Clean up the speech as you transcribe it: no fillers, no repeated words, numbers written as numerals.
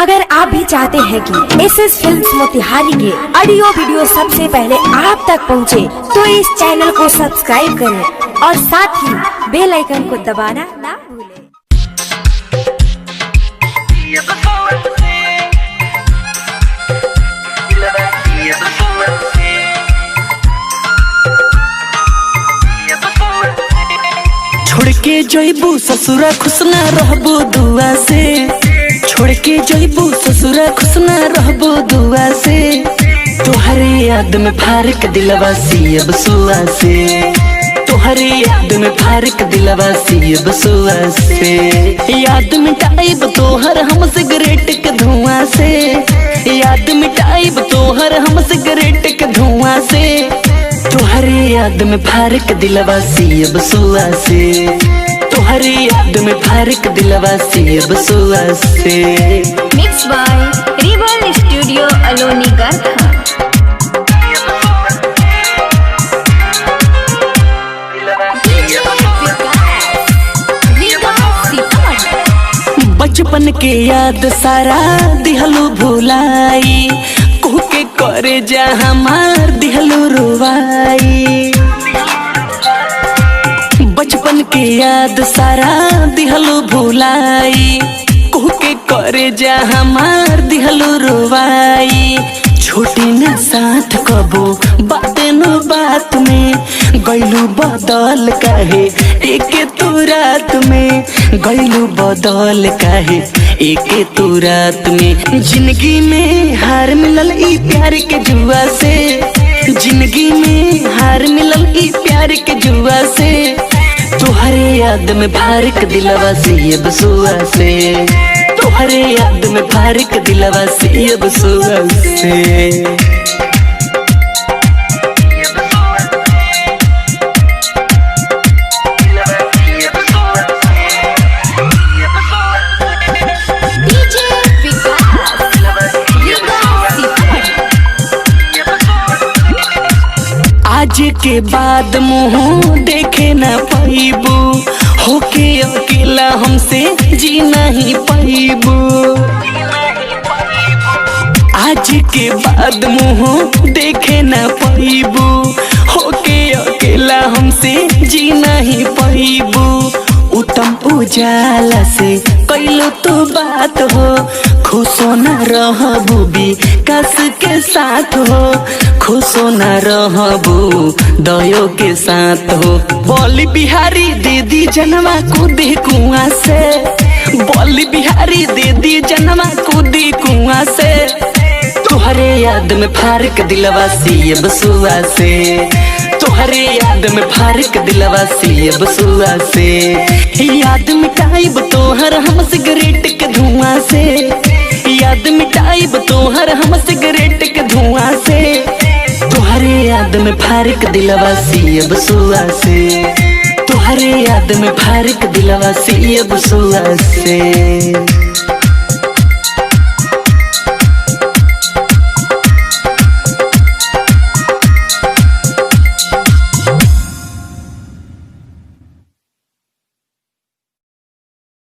अगर आप भी चाहते हैं कि एसएस फिल्म्स मोतिहारी के ऑडियो वीडियो सबसे पहले आप तक पहुंचे, तो इस चैनल को सब्सक्राइब करें और साथ ही बेल आइकन को दबाना ना भूलें। छोड़ के जइबू ससुरा खुश ना रहबू दुआ से, छोड़ के जइबू ससुरा खुश ना रहबू दुआ से, तोहरे याद में फारक दिलवा सियब सुआ से, तोहरे याद में फारक दिलवा सियब सुआ से, याद मिटाइब तोहर हम सिगरेट के धुआं से, याद मिटाइब तोहर हम सिगरेट के धुआं से, तोहरे याद में फारक दिलवा सियब सुआ से, तोहरे याद में फारक दिलवा सियब सुआ से। मिक्स बाय रिबल स्टूडियो अलोनी गर्था। बचपन के याद सारा दिहलू भुलाई, कुह के करे जा हमार दिहलू रुवाई, बचपन के याद सारा दिहलू भुलाई, कुह के करे जा हमार दिहलू रुवाई, छोटी न साथ कबो बातें न बात में, गैलू बदल काहे एके तू रात में, गैलू बदल काहे एके तू रात में, जिंदगी में हार मिलल ई प्यार के जुआ से, जिंदगी में हार मिलल ई प्यार के जुआ से, तोहरे याद में फारक दिलवा सियब सुआ से, तोहरे याद में फारक दिलवा सियब सुआ से। आज के बाद मुँह देखे न पाइबू, होके अकेला हमसे जी नहीं पाइबू, आज के बाद मुँह देखे न पाइबू, होके अकेला हमसे जी नहीं पाइबू, उत्तम उजाला से कैलो तो बात हो, खुशो न रहबू विकास के साथ हो, खुशो न रहबू दयो के साथ हो, बोली बिहारी दीदी जनवा कूदी कुआं से, बोली बिहारी दीदी जनवा कूदी कुआं से, तोहरे याद में फारक दिलवा सियब सुआ से, तोहरे याद में फारक दिलवा सियब सुआ से, याद मिटाइब तोहर हम सिगरेट के धुआं से, याद मिटाइब तोहर हम सिगरेट के धुआं से, तोहरे याद में फारक दिलवा सियब सुआ से, तोहरे याद में फारक दिलवा सियब सुआ से।